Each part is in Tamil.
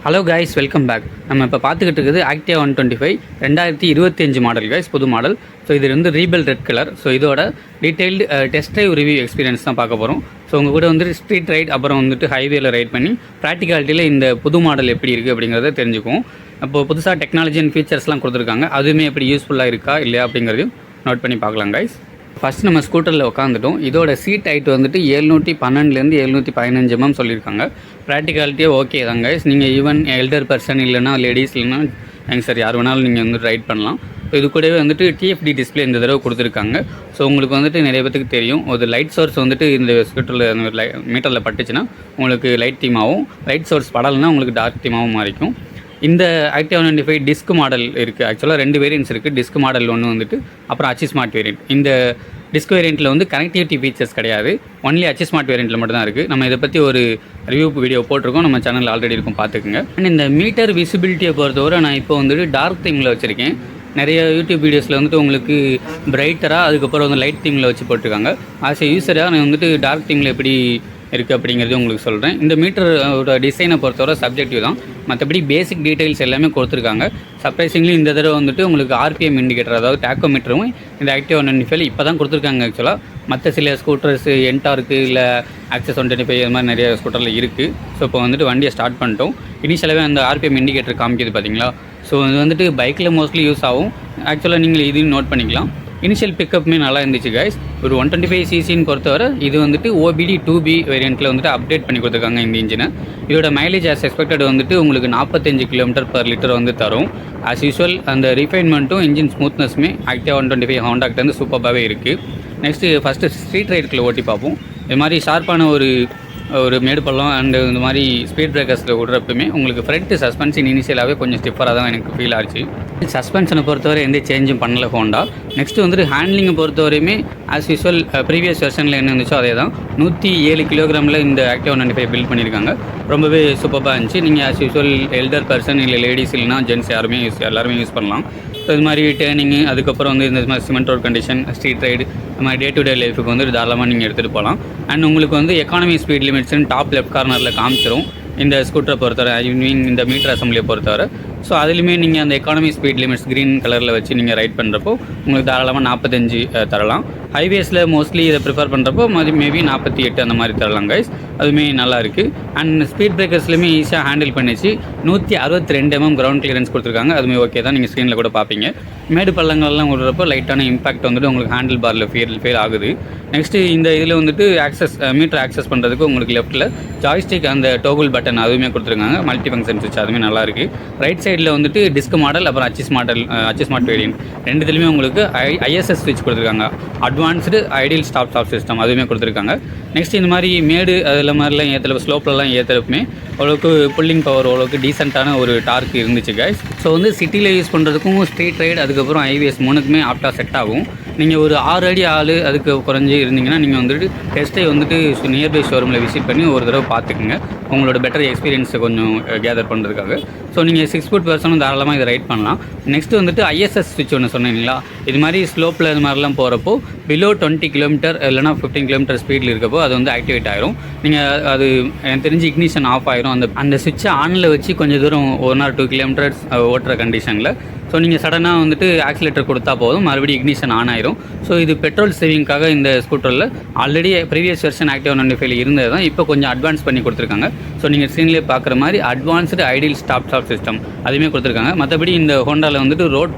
Hello guys, welcome back. நம்ம இப்போ பார்த்துக்கிட்டு இருக்குது ஆக்டிவா 125 2025 மாடல் கைஸ், புது மாடல். ஸோ இது வந்து ரீபெல் ரெட் கலர். ஸோ இதோட detailed test drive review experience தான் பார்க்க போகிறோம். ஸோ உங்கள் கூட வந்து ஸ்ட்ரீட் ரைட் அப்புறம் வந்துட்டு ஹைவேல ரைட் பண்ணி ப்ராக்டிகாலிட்டியில் இந்த புது மாடல் எப்படி இருக்குது அப்படிங்கிறத தெரிஞ்சுக்குவோம். அப்போது புதுசாக டெக்னாலஜி அண்ட் ஃபீச்சர்ஸ்லாம் கொடுத்துருக்காங்க, அதுவுமே எப்படி யூஸ்ஃபுல்லாக இருக்கா இல்லையா அப்படிங்கிறதையும் நோட் பண்ணி பார்க்கலாம் கைஸ். ஃபஸ்ட் நம்ம ஸ்கூட்டரில் உட்காந்துட்டோம். இதோட சீட் ஹைட் வந்துட்டு 712 715 mm சொல்லியிருக்காங்க. ப்ராக்டிகாலிட்டியே ஓகே தாங்க கைஸ். நீங்கள் ஈவன் எல்டர் பர்சன் இல்லைனா லேடிஸ் இல்லைனா யங்ஸ்டர் யார் வேணாலும் நீங்கள் வந்து ரைட் பண்ணலாம். ஸோ இது கூடவே வந்துட்டு டிஎஃப்டி டிஸ்பிளே இந்த தடவை கொடுத்துருக்காங்க. ஸோ உங்களுக்கு வந்துட்டு நிறைய பேத்துக்கு தெரியும், ஒரு லைட் சோர்ஸ் வந்துட்டு இந்த ஸ்கூட்டரில் மீட்டரில் பட்டுச்சுன்னா உங்களுக்கு லைட் தீமாகவும், லைட் சோர்ஸ் படலைன்னா உங்களுக்கு டார்க் தீமாகவும் மாறிக்கும். இந்த ஆக்டிவா 125 டிஸ்க் மாடல் இருக்குது. ஆக்சுவலாக 2 வேரியன்ட்ஸ் இருக்குது. டிஸ்க் மாடல் ஒன்று வந்துட்டு, அப்புறம் அச்சி ஸ்மார்ட் வேரியன்ட். இந்த டிஸ்க் வேரியண்ட்டில் வந்து கனெக்டிவிட்டி ஃபீச்சர்ஸ் கிடையாது, ஒன்லி அச்சி ஸ்மார்ட் வேரியண்ட்டில் மட்டும் தான் இருக்குது. நம்ம இதை பற்றி ஒரு ரிவ்யூ வீடியோ போட்டிருக்கோம், நம்ம சேனலில் ஆல்ரெடி இருக்கும், பார்த்துக்குங்க. அண்ட் இந்த மீட்டர் விசிபிலிட்டியை பொறுத்தவரை நான் இப்போ வந்துட்டு டார்க் தீமில் வச்சுருக்கேன். நிறைய யூடியூப் வீடியோஸில் வந்துட்டு உங்களுக்கு பிரைட்டராக அதுக்கப்புறம் வந்து லைட் தீமில் வச்சு போட்டிருக்காங்க. ஆஸ் எ யூஸராக நான் வந்துட்டு டார்க் தீமில் எப்படி இருக்குது அப்படிங்கிறது உங்களுக்கு சொல்கிறேன். இந்த மீட்டரோட டிசைனை பொறுத்தவரை சப்ஜெக்டிவ் தான், மற்றபடி பேசிக் டீட்டெயில்ஸ் எல்லாமே கொடுத்துருக்காங்க. சர்ப்ரைசிங்லி இந்த தடவை வந்துட்டு உங்களுக்கு ஆர்பிஎம் இண்டிகேட்டர், அதாவது டேக்கோமீட்டரும் இந்த ஆக்டிவா 125 இப்போ தான் கொடுத்துருக்காங்க. ஆக்சுவலாக மற்ற சில ஸ்கூட்டர்ஸ் என்டார்க்கு இல்லை ஆக்சஸ் 125 இது மாதிரி நிறைய ஸ்கூட்டரில் இருக்குது. ஸோ இப்போ வந்துட்டு வண்டியை ஸ்டார்ட் பண்ணிட்டோம். இனிஷியலாகவே அந்த ஆர்பிஎம் இண்டிகேட்டர் காமிக்கிது பார்த்தீங்களா. ஸோ இது வந்துட்டு பைக்கில் மோஸ்ட்லி யூஸ் ஆகும். ஆக்சுவலாக நீங்கள் இதையும் நோட் பண்ணிக்கலாம். இனிஷியல் பிக்கப்புமே நல்லா இருந்துச்சு கைஸ். ஒரு 125cc பொறுத்தவரை இது வந்துட்டு OBD 2B வேரியண்ட்டில் வந்துட்டு அப்டேட் பண்ணி கொடுத்துருக்காங்க இந்த இன்ஜினை. இதோட மைலேஜ் ஆஸ் எக்ஸ்பெக்டட் வந்துட்டு உங்களுக்கு 45 km/லிட்டர் வந்து தரும். ஆஸ் யூஸ்வல் அந்த ரிஃபைன்மெண்ட்டும் இன்ஜின் ஸ்மூத்னஸுமே ஆக்டிவா 125 ஹோண்டாக்கிட்ட வந்து சூப்பராகவே இருக்குது. நெக்ஸ்ட்டு ஃபஸ்ட்டு ஸ்ட்ரீட் ரைடுக்குள்ளே ஓட்டி பார்ப்போம். இது மாதிரி ஷார்ப்பான ஒரு மேடு பள்ளம் அண்டு இந்த மாதிரி ஸ்பீட் பிரேக்கர்ஸில் விடுறப்பமே உங்களுக்கு ஃப்ரண்ட் சஸ்பென்ஷன் இனிஷியலாகவே கொஞ்சம் ஸ்டிஃபராக தான் எனக்கு ஃபீல் ஆச்சு. சஸ்பென்ஷனை பொறுத்தவரை எந்த சேஞ்சும் பண்ணல ஹோண்டா. நெக்ஸ்ட்டு வந்துட்டு ஹேண்ட்லிங்கை பொறுத்தவரையுமே ஆஸ் யூஸ்வல் ப்ரீவியஸ் வெர்ஷனில் என்ன இருந்துச்சோ அதே தான். 107 kg இந்த ஆக்டிவா 125 பில்ட் பண்ணியிருக்காங்க. ரொம்பவே சூப்பராக இருந்துச்சு. நீங்கள் ஆஸ் யூஸ்வல் எல்டர் பர்சன் இல்லை லேடிஸ் இல்லைனா ஜென்ட்ஸ் எல்லாருமே யூஸ் பண்ணலாம். ஸோ இது மாதிரி டேர்னிங்கு, அதுக்கப்புறம் வந்து இந்த மாதிரி cement road condition, street ride, இந்த மாதிரி டே டு டே லைஃபுக்கு வந்து தாராளமாக நீங்கள் எடுத்துகிட்டு போகலாம். அண்ட் உங்களுக்கு வந்து எக்கானமி ஸ்பீட் லிமிட்ஸ்னு டாப் லெஃப்ட் கார்னரில் காமிச்சிரும் இந்த ஸ்கூட்டரை பொறுத்தவரை, இந்த மீட்டர் அசம்பிளியை பொறுத்தவரை. ஸோ அதுலேயுமே நீங்கள் அந்த எக்கானமி ஸ்பீட் லிமிட்ஸ் க்ரீன் கலரில் வச்சு நீங்கள் ரைட் பண்ணுறப்போ உங்களுக்கு தாராளமாக 45 தரலாம். ஹைவேஸில் மோஸ்ட்லி இதை ப்ரிஃபர் பண்ணுறப்போ மேபி 48 அந்த மாதிரி தரலாம் கைஸ். அதுவுமே நல்லா இருக்குது. அண்ட் ஸ்பீட் பிரேக்கர்ஸ்லையுமே ஈஸியாக ஹேண்டில் பண்ணிச்சு. 162 mm கிரவுண்ட் கிளியரன்ஸ் கொடுத்துருக்காங்க. அதுவுமே ஓகே தான், நீங்கள் ஸ்க்ரீனில் கூட பார்ப்பீங்க. மேடு பள்ளங்கள்லாம் விடுறப்போ லைட்டான இம்பாக்ட் வந்துட்டு உங்களுக்கு ஹேண்டில் பாரில் ஃபீல் ஆகுது. நெக்ஸ்ட்டு இந்த இதில் வந்துட்டு மீட்டர் ஆக்சஸ் பண்ணுறதுக்கு உங்களுக்கு லெஃப்ட்டில் ஜாய்ஸ்டிக் அந்த டோகுல் பட்டன் அதுவுமே கொடுத்துருக்காங்க. மல்டி ஃபங்க்ஷன் சுவிட்ச் அதுவுமே நல்லாயிருக்கு. ரைட் சைடில் வந்துட்டு டிஸ்க் மாடல் அப்புறம் அச்சி ஸ்மார்ட் வேரியன்ட் ரெண்டுத்துலையுமே உங்களுக்கு ISS ஸ்விட்ச் கொடுத்துருக்காங்க. அட்வான்ஸ்டு ஐடியல் ஸ்டாப் சிஸ்டம் அதுவுமே கொடுத்துருக்காங்க. நெக்ஸ்ட் இந்த மாதிரி மேடு அதில் மாதிரிலாம் ஏற்றுறப்ப ஸ்லோப்லலாம் ஏற்றுறப்புமே ஓரளவுக்கு புல்லிங் பவர் ஓரளவுக்கு டீசெண்டான ஒரு டார்க் இருந்துச்சு கைஸ். ஸோ வந்து சிட்டியில் யூஸ் பண்ணுறதுக்கும் ஸ்ட்ரீட் ரைடு அதுக்கப்புறம் ஹைவேஸ் 3க்குமே ஆப்டாக செட் ஆகும். நீங்கள் ஒரு 6 அடி ஆள் அதுக்கு குறைஞ்சி இருந்தீங்கன்னா நீங்கள் வந்துட்டு டெஸ்ட்டை வந்துட்டு நியர்பை ஷோரூமில் விசிட் பண்ணி ஒரு தடவை பார்த்துக்குங்க, உங்களோட பெட்டர் எக்ஸ்பீரியன்ஸை கொஞ்சம் கேதர் பண்ணுறதுக்காக. ஸோ நீங்கள் 6 foot பர்சனும் தாராளமாக இதை ரைட் பண்ணலாம். நெக்ஸ்ட்டு வந்துட்டு ISS ஸ்விட்ச் ஒன்று சொன்னீங்களா, இது மாதிரி ஸ்லோப்பில் இது மாதிரிலாம் போகிறப்போ பிலோ 20 km இல்லைனா 15 km ஸ்பீடில் இருக்கப்போ அது வந்து ஆக்டிவேட் ஆகிரும். நீங்கள் அது எனக்கு தெரிஞ்சு இக்னிஷன் ஆஃப் ஆகிரும். அந்த ஸ்விட்சை ஆனில் வச்சு கொஞ்சம் தூரம் 1 or 2 km ஓட்டுற கண்டிஷனில். ஸோ நீங்கள் சடனாக வந்துட்டு ஆக்சிலேட்டர் கொடுத்தா போதும், மறுபடியும் இக்னிஷன் ஆன் ஆயிரும். ஸோ இது பெட்ரோல் சேவிங்காக இந்த ஸ்கூட்டரில் ஆல்ரெடி ப்ரீவியஸ் வெர்ஷன் ஆக்டிவா 125 இருந்தது தான், இப்போ கொஞ்சம் அட்வான்ஸ் பண்ணி கொடுத்துருக்காங்க. ஸோ நீங்கள் ஸ்க்ரீன்லேயே பார்க்குற மாதிரி அட்வான்ஸ்டு ஐடியல் ஸ்டாப் சிஸ்டம் அதுவுமே கொடுத்துருக்காங்க. மற்றபடி இந்த ஹோண்டாவில் வந்துட்டு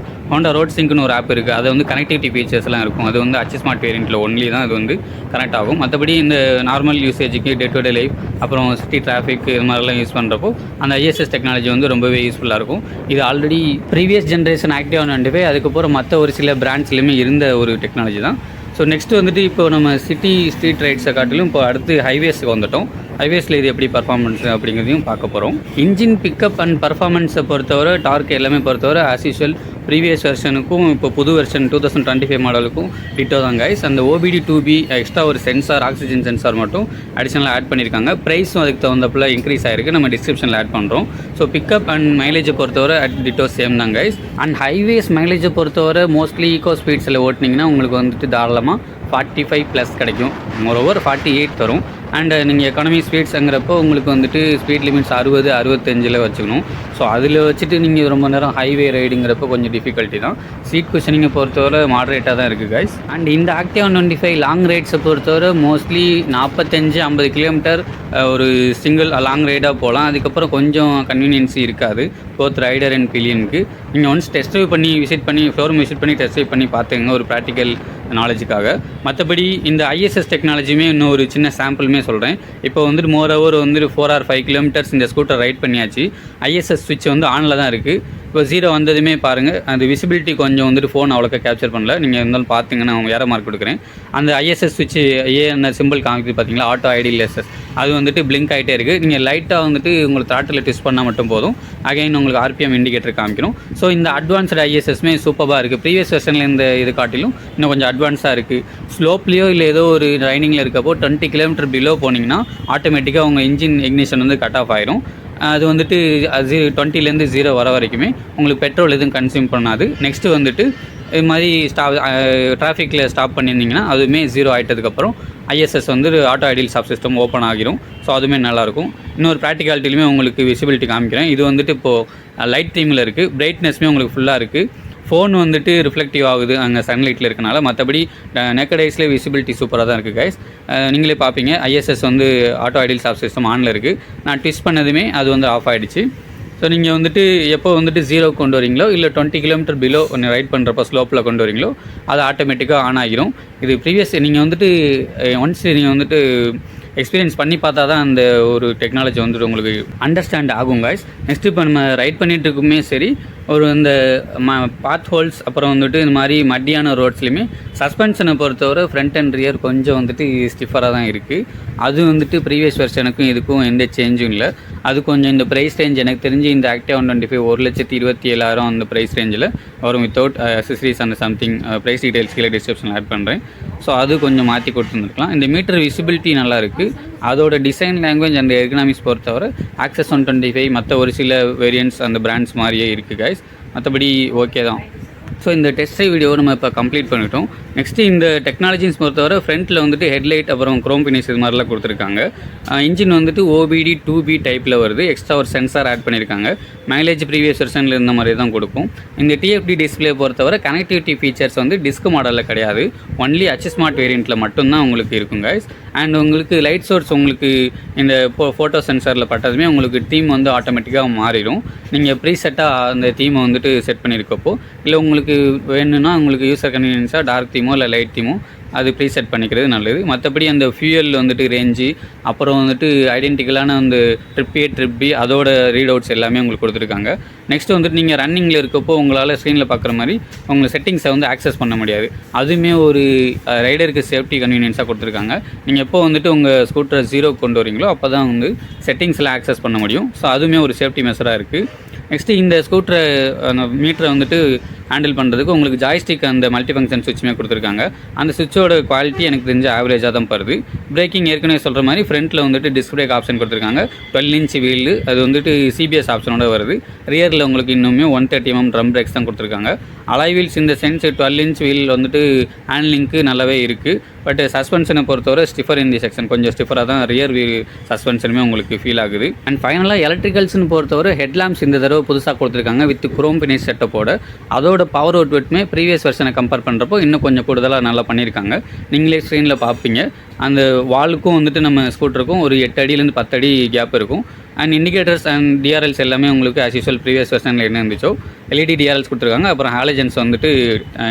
ஹோண்டா ரோட் சிங்க்னு ஒரு ஆப் இருக்குது. அது வந்து கனெக்டிவிட்டி ஃபீச்சர்ஸ்லாம் இருக்கும். அது வந்து அச்சி ஸ்மார்ட் வேரியண்ட்டில் ஒன்லி தான் அது வந்து கனெக்ட் ஆகும். மற்றபடி இந்த நார்மல் யூசேஜுக்கு டே டு டே லைஃப் அப்புறம் சிட்டி டிராஃபிக் இது மாதிரிலாம் யூஸ் பண்ணுறப்போ அந்த ISS டெக்னாலஜி வந்து ரொம்பவே யூஸ்ஃபுல்லாக இருக்கும். இது ஆல்ரெடி ப்ரீவியஸ் ஜென்ரேஷன் ஆக்டிவா 125 அதுக்கப்புறம் மற்ற ஒரு சில பிராண்ட்ஸ்லையுமே இருந்த ஒரு டெக்னாலஜி தான். ஸோ நெக்ஸ்ட்டு வந்துட்டு இப்போ நம்ம ஸ்ட்ரீட் ரைட்ஸை காட்டிலும் இப்போ அடுத்து ஹைவேஸுக்கு வந்துட்டோம். ஹைவேஸில் இது எப்படி பர்ஃபார்மன்ஸ் அப்படிங்கிறதையும் பார்க்க போகிறோம். இன்ஜின் பிக்கப் அண்ட் பர்ஃபார்மன்ஸை பொறுத்தவரை, டார்க் எல்லாமே பொறுத்தவரை ஆஸ் யூஸ்வல் ப்ரீவியஸ் வெர்ஷனுக்கும் இப்போ புது வெர்ஷன் 2025 மாடலுக்கும் டிட்டோ தான் கைஸ். அந்த OBD 2B எக்ஸ்ட்ரா ஒரு சென்சார், ஆக்சிஜன் சென்சார் மட்டும் அடிஷனலாக ஆட் பண்ணியிருக்காங்க. ப்ரைஸும் அதுக்கு தகுந்தப்பில் இன்க்ரீஸ் ஆகிருக்கு, நம்ம டிஸ்கிரிப்ஷனில் ஆட் பண்ணுறோம். ஸோ பிக்கப் அண்ட் மைலேஜை பொறுத்தவரை டிட்டோ சேம் தான் கைஸ். அண்ட் ஹைவேஸ் மைலேஜை பொறுத்தவரை மோஸ்ட்லி ஈகோ ஸ்பீட்ஸில் ஓட்டினீங்கன்னா உங்களுக்கு வந்துட்டு தாராளமாக 45+ கிடைக்கும். மோரோவர் 48 தரும். அண்ட் நீங்கள் எக்கானமி ஸ்பீட்ஸுங்கிறப்போ உங்களுக்கு வந்துட்டு ஸ்பீட் லிமிட்ஸ் 60 65 வச்சுக்கணும். ஸோ அதில் வச்சுட்டு நீங்கள் ரொம்ப நேரம் ஹைவே ரைடுங்கிறப்போ கொஞ்சம் டிஃபிகல்ட்டி தான். சீட் குஷனிங்கை பொறுத்தவரை மாடரேட்டாக தான் இருக்குது கைஸ். அண்ட் இந்த ஆக்டிவா 125 லாங் ரைட்ஸை பொறுத்தவரை மோஸ்ட்லி 45-50 கிலோமீட்டர் ஒரு சிங்கிள் லாங் ரைடாக போகலாம். அதுக்கப்புறம் கொஞ்சம் கன்வீனியன்சி இருக்காது போத் ரைடர் அண்ட் பில்லியனுக்கு. நீங்கள் ஒன்ஸ் டெஸ்ட் ட்ரைவ் பண்ணி விசிட் பண்ணி ஷோரூம் விசிட் பண்ணி டெஸ்ட் ட்ரைவ் பண்ணி பார்த்துங்க ஒரு ப்ராக்டிக்கல் நாலேஜுக்காக. மற்றபடி இந்த ஐஎஸ்எஸ் டெக்னாலஜியுமே இன்னும் ஒரு சின்ன சாம்பிளுமே சொல்கிறேன். இப்போ வந்துட்டு மோரோவர் வந்துட்டு 4 or 5 கிலோமீட்டர்ஸ் இந்த ஸ்கூட்டர் ரைட் பண்ணியாச்சு. ஐஎஸ்எஸ் ஸ்விட்ச் வந்து ஆனில் தான் இருக்குது. இப்போ 0 வந்ததுமே பாருங்கள், அந்த விசிபிலிட்டி கொஞ்சம் வந்துட்டு ஃபோன் அவ்வளோக்கா கேப்சர் பண்ணல. நீங்கள் இருந்தாலும் பார்த்தீங்கன்னா அவங்க வேறு மார்க் கொடுக்குறேன். அந்த ஐஎஸ்எஸ் ஸ்விட்ச் அந்த சிம்பிள் காமிக்குது பார்த்தீங்களா, ஆட்டோ ஐடியல் எஸ்எஸ், அது வந்துட்டு பிளிங்க் ஆகிட்டே இருக்குது. நீங்கள் லைட்டாக வந்துட்டு உங்களுக்கு த்ராட்டில் ட்விஸ்ட் பண்ணால் மட்டும் போதும், அகைன் உங்களுக்கு ஆர்பிஎம் இண்டிகேட்டர் காமிக்கணும். ஸோ இந்த அட்வான்ஸ்டு ஐஎஸ்எஸ்மே சூப்பராக இருக்குது. ப்ரீவியஸ் வெர்ஷனில் இந்த இது காட்டிலும் இன்னும் கொஞ்சம் அட்வான்ஸாக இருக்குது. ஸ்லோப்லேயோ இல்லை ஏதோ ஒரு ரைனிங்கில் இருக்கப்போ 20 கிலோமீட்டர் பிலோ போனீங்கன்னா ஆட்டோமேட்டிக்காக உங்கள் இன்ஜின் இக்னிஷன் வந்து கட் ஆஃப் ஆயிரும். அது வந்துட்டு 20லேருந்து 0 வர வரைக்குமே உங்களுக்கு பெட்ரோல் எதுவும் கன்சியூம் பண்ணாது. நெக்ஸ்ட்டு வந்துட்டு இது மாதிரி டிராஃபிக்கில் ஸ்டாப் பண்ணியிருந்தீங்கன்னா அதுவுமே 0 ஆகிட்டதுக்கப்புறம் ஐஎஸ்எஸ் வந்து auto ideal stop system open ஆகிரும். ஸோ அதுவுமே நல்லாயிருக்கும். இன்னொரு ப்ராக்டிகாலிட்டிலுமே உங்களுக்கு விசிபிலிட்டி காமிக்கிறேன். இது வந்துட்டு இப்போது லைட் தீமில் இருக்குது. பிரைட்னஸ்மே உங்களுக்கு ஃபுல்லாக இருக்குது. ஃபோன் வந்துட்டு ரிஃப்ளெக்டிவ் ஆகுது அங்கே சன்லைட்டில் இருக்கனால. மற்றபடி நெக்கட் ஐஸ்லேயே விசிபிலிட்டி சூப்பராக தான் இருக்குது கைஸ். நீங்களே பார்ப்பீங்க ஐஎஸ்எஸ் வந்து ஆட்டோ ஐடியல் ஸ்டாப் சிஸ்டம் ஆனில் இருக்குது. நான் ட்விஸ்ட் பண்ணதுமே அது வந்து ஆஃப் ஆகிடுச்சு. ஸோ நீங்கள் வந்துட்டு எப்போ வந்துட்டு 0 கொண்டு வரீங்களோ இல்லை 20 கிலோமீட்டர் பிலோ ஒன்று ரைட் பண்ணுறப்போ ஸ்லோப்பில் கொண்டு வரீங்களோ அது ஆட்டோமேட்டிக்காக ஆன் ஆகிரும். இது ப்ரீவியஸ் நீங்கள் வந்துட்டு ஒன்ஸ் நீங்கள் வந்துட்டு எக்ஸ்பீரியன்ஸ் பண்ணி பார்த்தா தான் அந்த ஒரு டெக்னாலஜி வந்துட்டு உங்களுக்கு அண்டர்ஸ்டாண்ட் ஆகும் கைஸ். நெக்ஸ்ட்டு இப்போ நம்ம ரைட் பண்ணிகிட்டு இருக்குமே சரி, ஒரு இந்த பாத் ஹோல்ஸ் அப்புறம் வந்துட்டு இந்த மாதிரி மட்டியான ரோட்ஸ்லையுமே சஸ்பென்ஷனை பொறுத்தவரை ஃப்ரண்ட் அண்ட் ரியர் கொஞ்சம் வந்துட்டு ஸ்டிஃபராக தான் இருக்குது. அது வந்துட்டு ப்ரீவியஸ் வெர்ஷனுக்கும் இதுக்கும் எந்த சேஞ்சும் இல்லை. அது கொஞ்சம் இந்த ப்ரைஸ் ரேஞ்ச் எனக்கு தெரிஞ்சு இந்த ஆக்டிவா 125 1,27,000 அந்த ப்ரைஸ் ரேஞ்சில் வரும் வித்தவுட் அக்சசரிஸ் அந்த சம்திங். ப்ரைஸ் டீடைல்ஸ் கீழே டிஸ்கிரிப்ஷனில் ஆட் பண்ணுறேன். ஸோ அது கொஞ்சம் மாற்றி கொடுத்துருந்துருக்கலாம். இந்த மீட்டர் விசிபிலிட்டி நல்லா இருக்குது. அதோட டிசைன் லாங்குவேஜ் அண்ட் எர்கனாமிக்ஸ் பொறுத்தவரை ஆக்சஸ் 125 மற்ற ஒரு சில வேரியன்ட்ஸ் அந்த பிராண்ட்ஸ் மாதிரியே இருக்குது கைஸ். மற்றபடி ஓகே தான். ஸோ இந்த டெஸ்ட் ட்ரைவ் வீடியோ நம்ம இப்போ கம்ப்ளீட் பண்ணிட்டோம். நெக்ஸ்ட்டு இந்த டெக்னாலஜிஸ் பொறுத்தவரை ஃப்ரண்ட்டில் வந்துட்டு ஹெட்லைட் அப்புறம் க்ரோம் ஃபினிஷ் இது மாதிரிலாம் கொடுத்துருக்காங்க. இன்ஜின் வந்துட்டு OBD 2B டைப்பில் வருது. எக்ஸ்ட்ரா ஒரு சென்சார் ஆட் பண்ணியிருக்காங்க. மைலேஜ் ப்ரீவியஸ் வெர்ஷனில் இருந்த மாதிரி தான் கொடுக்கும். இந்த TFT டிஸ்பிளே பொறுத்தவரை கனெக்டிவிட்டி ஃபீச்சர்ஸ் வந்து டிஸ்க் மாடலில் கிடையாது, ஒன்லி HSmart வேரியண்ட்டில் மட்டும்தான் உங்களுக்கு இருக்கும் கைஸ். அண்ட் உங்களுக்கு லைட் சோர்ஸ் உங்களுக்கு இந்த ஃபோட்டோ சென்சாரில் பட்டதுமே உங்களுக்கு தீம் வந்து ஆட்டோமேட்டிக்காக மாறிடும். நீங்கள் ப்ரீசெட்டாக அந்த தீமை வந்துட்டு செட் பண்ணியிருக்கப்போ, இல்லை உங்களுக்கு வேணும்னா உங்களுக்கு யூசர் கன்வீனியன்ஸாக டார்க் தீமோ இல்லை லைட் தீமோ அது ப்ரீசெட் பண்ணிக்கிறது நல்லது. மற்றபடி அந்த ஃபியூயல் வந்துட்டு ரேஞ்சு அப்புறம் வந்துட்டு ஐடென்டிக்கலான அந்த ட்ரிப் B அதோட ரீட் அவுட்ஸ் எல்லாமே உங்களுக்கு கொடுத்துருக்காங்க. நெக்ஸ்ட் வந்துட்டு நீங்கள் ரன்னிங்கில் இருக்கப்போ உங்களால் ஸ்க்ரீனில் பார்க்குற மாதிரி உங்கள் செட்டிங்ஸை வந்து ஆக்சஸ் பண்ண முடியாது. அதுவுமே ஒரு ரைடருக்கு சேஃப்டி கன்வீனியன்ஸாக கொடுத்துருக்காங்க. நீங்கள் எப்போ வந்துட்டு உங்கள் ஸ்கூட்டரை 0 கொண்டு வரீங்களோ அப்போ தான் வந்து செட்டிங்ஸில் ஆக்சஸ் பண்ண முடியும். ஸோ அதுவுமே ஒரு சேஃப்டி மெஷராக இருக்குது. நெக்ஸ்ட்டு இந்த ஸ்கூட்டரை அந்த மீட்டரை வந்துட்டு ஹேண்டில் பண்ணுறதுக்கு உங்களுக்கு ஜாய்ஸ்டிக் அந்த மல்டி ஃபங்க்ஷன் சுவிட்சுமே கொடுத்துருக்காங்க. அந்த சுவிட்சோட குவாலிட்டி எனக்கு தெரிஞ்ச ஆவரேஜாக தான் படுது. பிரேக்கிங் ஏற்கனவே சொல்கிற மாதிரி ஃப்ரண்ட்டில் வந்துட்டு டிஸ்க் பிரேக் ஆப்ஷன் கொடுத்துருக்காங்க. 12 inch வீலு, அது வந்துட்டு CBS ஆப்ஷனோட வருது. ரியரில் உங்களுக்கு இன்னுமே 130 mm ட்ரம் பிரேக்ஸ் தான் கொடுத்துருக்காங்க. அலாய் வீல்ஸ் இந்த சென்ஸ் 12 inch வீல் வந்துட்டு ஹேண்ட்லிங்க்கு நல்லாவே இருக்குது. பட் சஸ்பென்ஷனை பொறுத்தவரை ஸ்டிஃபர் இந்த செக்ஷன் கொஞ்சம் ஸ்டிஃபராக தான் ரியர் வீல் சஸ்பென்ஷனுமே உங்களுக்கு ஃபீல் ஆகுது. அண்ட் ஃபைனலாக எலக்ட்ரிக்கல்ஸ்னு பொறுத்தவரை ஹெட்லாம்ப்ஸ் இந்த தடவை புதுசாக கொடுத்துருக்காங்க வித் குரோம் ஃபினிஷ் செட்டப்போட. அதோட பவர் அவுட்புட்மே ப்ரீவியஸ் வெர்ஷனை கம்பேர் பண்ணுறப்போ இன்னும் கொஞ்சம் கூடுதலாக நல்லா பண்ணியிருக்காங்க. நீங்களே ஸ்க்ரீனில் பார்ப்பீங்க. அந்த வாலுக்கும் வந்துட்டு நம்ம ஸ்கூட்டருக்கும் ஒரு 8 அடியிலேருந்து 10 அடி கேப் இருக்கும். அண்ட் இண்டிகேட்டர்ஸ் அண்ட் டிஆர்எல்ஸ் எல்லாமே உங்களுக்கு ஆஸ் யூஸ்வல் ப்ரீவியஸ் வெர்ஷனில் என்ன இருந்துச்சோ LED டிஆர்எல்ஸ் கொடுத்துருக்காங்க. அப்புறம் ஹாலஜன்ஸ் வந்துட்டு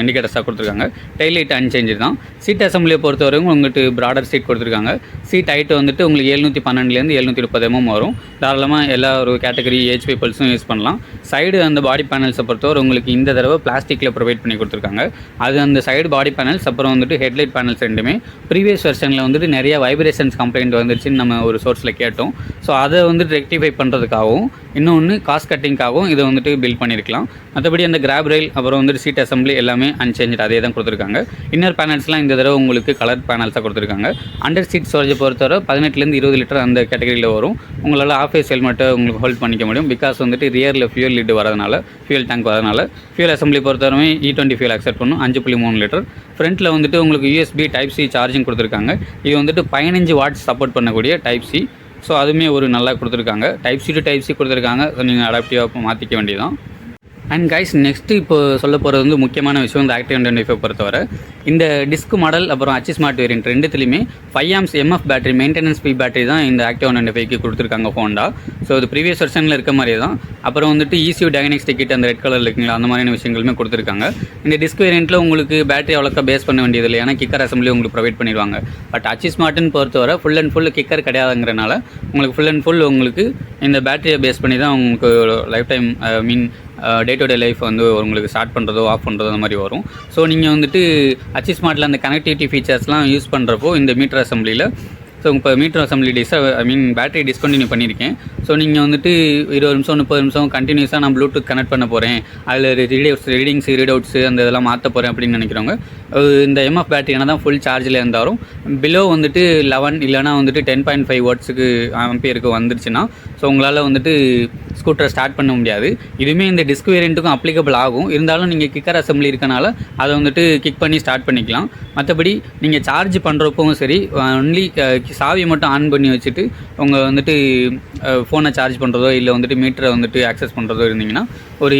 இண்டிகேட்டர்ஸாக கொடுத்துருக்காங்க. டெய்ல் லைட் அன்சேஞ்சு தான். சீட் அசம்பிளியை பொறுத்தவரைக்கும் உங்களுக்கு ப்ராடர் சீட் கொடுத்துருக்காங்க. சீட் ஹைட்டு வந்துட்டு உங்களுக்கு 712லேருந்து 730 mm வரும். தாராளமாக எல்லா ஒரு கேட்டகரி ஏஜ் பீப்புள்ஸும் யூஸ் பண்ணலாம். சைடு அந்த பாடி பேனல்ஸை பொறுத்தவரை உங்களுக்கு இந்த தடவை பிளாஸ்டிக்கில் ப்ரொவைட் பண்ணி கொடுத்துருக்காங்க. அது அந்த சைடு பாடி பேனல்ஸ் அப்புறம் வந்துட்டு ஹெட்லைட் பேனல்ஸ் ரெண்டுமே ப்ரீவியஸ் வெர்ஷனில் வந்துட்டு நிறைய வைப்ரேஷன்ஸ் கம்ப்ளைண்ட் வந்துருச்சுன்னு நம்ம ஒரு சோர்ஸில் கேட்டோம். ஸோ அதை வந்துட்டு வந்துட்டு ரெக்டிஃபை பண்ணுறதுக்காகவும் இன்னொன்று காஸ்ட் கட்டிங்காகவும் இதை வந்துட்டு பில்ட் பண்ணியிருக்கலாம். மற்றபடி அந்த கிராப் ரயில் அப்புறம் வந்துட்டு சீட் அசம்பிளி எல்லாமே அன்சேஞ்ச் அதே தான் கொடுத்துருக்காங்க. இன்னர் பேனல்ஸ்லாம் இந்த தடவை உங்களுக்கு கலர் பேனல்ஸாக கொடுத்துருக்காங்க. அண்டர் சீட் ஸ்டோரேஜை பொறுத்தவரை 18 20 லிட்டர் அந்த கேட்டகரியில் வரும். உங்களால் ஆஃபேஸ் ஹெல்மெட்டை உங்களுக்கு ஹோல்ட் பண்ணிக்க முடியும். பிகாஸ் வந்துட்டு ரியரில் ஃபியூல் லிட் வரதுனால, ஃபியூல் டேங்க் வரதுனால. ஃபியூல் அசம்பிளி பொறுத்தவரை E20 ஃபியூல் அக்செப்ட் பண்ணும் 5.3 லிட்டர். ஃப்ரண்ட்டில் வந்துட்டு உங்களுக்கு USB Type C சார்ஜிங் கொடுத்துருக்காங்க. இது வந்துட்டு 15 வாட்ஸ் சப்போர்ட் பண்ணக்கூடிய Type C. ஸோ அதுவுமே ஒரு நல்லா கொடுத்துருக்காங்க. Type C to Type C கொடுத்துருக்காங்க. ஸோ நீங்கள் அடாப்டிவாக மாற்றிக்க வேண்டியதான். அண்ட் கைஸ் நெக்ஸ்ட்டு இப்போ சொல்ல போகிறது வந்து முக்கியமான விஷயம் இந்த ஆக்டிவ் 125 பொறுத்தவரை இந்த டிஸ்க் மாடல் அப்புறம் அச்சி ஸ்மார்ட் வேரியன்ட் ரெண்டுத்துலையுமே 5 amps MF battery maintenance free battery தான் இந்த ஆக்டிவ் 125க்கு கொடுத்துருக்காங்க ஹோண்டா. ஸோ இது ப்ரீவியஸ் வெர்ஷனில் இருக்க மாதிரியே தான். அப்புறம் வந்துட்டு ECU டயக்னிக்ஸ் டிக்கெட் அந்த ரெட் கலர் இருக்குங்களா அந்த மாதிரியான விஷயங்களுமே கொடுத்துருக்காங்க. இந்த டிஸ்க் வேரியண்ட்டில் உங்களுக்கு பேட்டரி அவ்வளோக்கா பேஸ் பண்ண வேண்டியது இல்லை, ஏன்னா கிக்கர் அசம்பிளி உங்களுக்கு ப்ரொவைட் பண்ணிடுவாங்க. பட் அச்சி ஸ்மார்ட்னு பொறுத்தவரை ஃபுல் அண்ட் ஃபுல் கிக்கர் கிடையாதுங்கிறனால உங்களுக்கு ஃபுல் அண்ட் ஃபுல் உங்களுக்கு இந்த பேட்டரியை பேஸ் பண்ணி தான் உங்களுக்கு life time day to day life வந்து உங்களுக்கு ஸ்டார்ட் பண்ணுறதோ ஆஃப் பண்ணுறதோ அந்த மாதிரி வரும். ஸோ நீங்கள் வந்துட்டு அச்சி ஸ்மார்ட்டில் அந்த கனெக்டிவிட்டி ஃபீச்சர்ஸ்லாம் யூஸ் பண்ணுறப்போ இந்த மீட்டர் அசம்பிளியில் ஸோ இப்போ மீட்டர் அசம்பிளி பேட்டரி டிஸ்கண்டினியூ பண்ணியிருக்கேன். ஸோ நீங்கள் வந்துட்டு 20 நிமிஷம் 30 நிமிஷம் கண்டினியூஸாக நான் ப்ளூடூத் கனெக்ட் பண்ண போகிறேன், அதில் ரீடிங்ஸு ரீடவுட்ஸு அந்த இதெல்லாம் மாற்ற போகிறேன் அப்படின்னு நினைக்கிறவங்க இந்த MF பேட்டரி என்ன தான் ஃபுல் சார்ஜில் இருந்தாலும் பிலோ வந்துட்டு 11 இல்லைனா வந்துட்டு 10.5 வாட்ஸுக்கு ஆம்பியருக்கு வந்துருச்சுன்னா ஸோ உங்களால் வந்துட்டு ஸ்கூட்டரை ஸ்டார்ட் பண்ண முடியாது. இதுவுமே இந்த டிஸ்க் வேரியண்ட்டுக்கும் அப்ளிகபிள் ஆகும். இருந்தாலும் நீங்கள் கிக்கர் அசம்பிளி இருக்கனால அதை வந்துட்டு கிக் பண்ணி ஸ்டார்ட் பண்ணிக்கலாம். மற்றபடி நீங்கள் சார்ஜ் பண்ணுறப்பவும் சரி ஒன்லி சாவியை மட்டும் ஆன் பண்ணி வச்சுட்டு உங்கள் வந்துட்டு ஃபோனை சார்ஜ் பண்ணுறதோ இல்லை வந்துட்டு மீட்டரை வந்துட்டு ஆக்சஸ் பண்ணுறதோ இருந்தீங்கன்னா ஒரு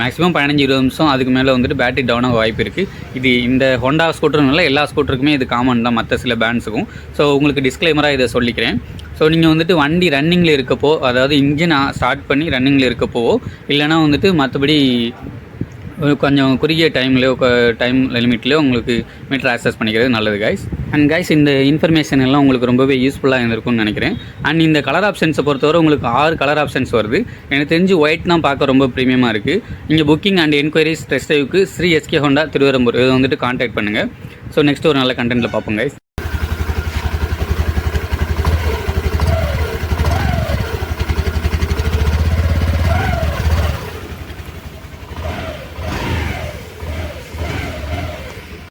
மேக்ஸிமம் 15-20 நிமிஷம் அதுக்கு மேலே வந்துட்டு பேட்டரி டவுன் ஆக வாய்ப்பு இருக்குது. இது இந்த ஹோண்டா ஸ்கூட்டர்னால எல்லா ஸ்கூட்டருக்குமே இது காமன் தான், மற்ற சில பேண்ட்ஸுக்கும். ஸோ உங்களுக்கு டிஸ்க்ளைமராக இதை சொல்லிக்கிறேன். ஸோ நீங்கள் வந்துட்டு வண்டி ரன்னிங்கில் இருக்கப்போ, அதாவது இன்ஜின் ஸ்டார்ட் பண்ணி ரன்னிங்கில் இருக்கப்போவோ இல்லைனா வந்துட்டு மற்றபடி கொஞ்சம் குறுகிய டைம் லிமிட்லேயோ உங்களுக்கு மீட்டர் ஆக்சஸ் பண்ணிக்கிறது நல்லது கைஸ். அண்ட் கைஸ் இந்த இன்ஃபர்மேஷன் எல்லாம் உங்களுக்கு ரொம்பவே யூஸ்ஃபுல்லாக இருந்திருக்கும்னு நினைக்கிறேன். அண்ட் இந்த கலர் ஆப்ஷன்ஸை பொறுத்தவரை உங்களுக்கு 6 கலர் ஆப்ஷன்ஸ் வருது. எனக்கு தெரிஞ்சு ஒயிட் தான் பார்க்க ரொம்ப ப்ரீமியமாக இருக்குது. நீங்கள் புக்கிங் அண்ட் என்கொயரிஸ் டெஸ்ட் ட்ரைவுக்கு ஸ்ரீ SK ஹோண்டா திருவரம்பூர் இதை வந்துட்டு கான்டாக்ட் பண்ணுங்கள். ஸோ நெக்ஸ்ட் ஒரு நல்ல கண்டென்ட்டில் பார்ப்போம் கைஸ்.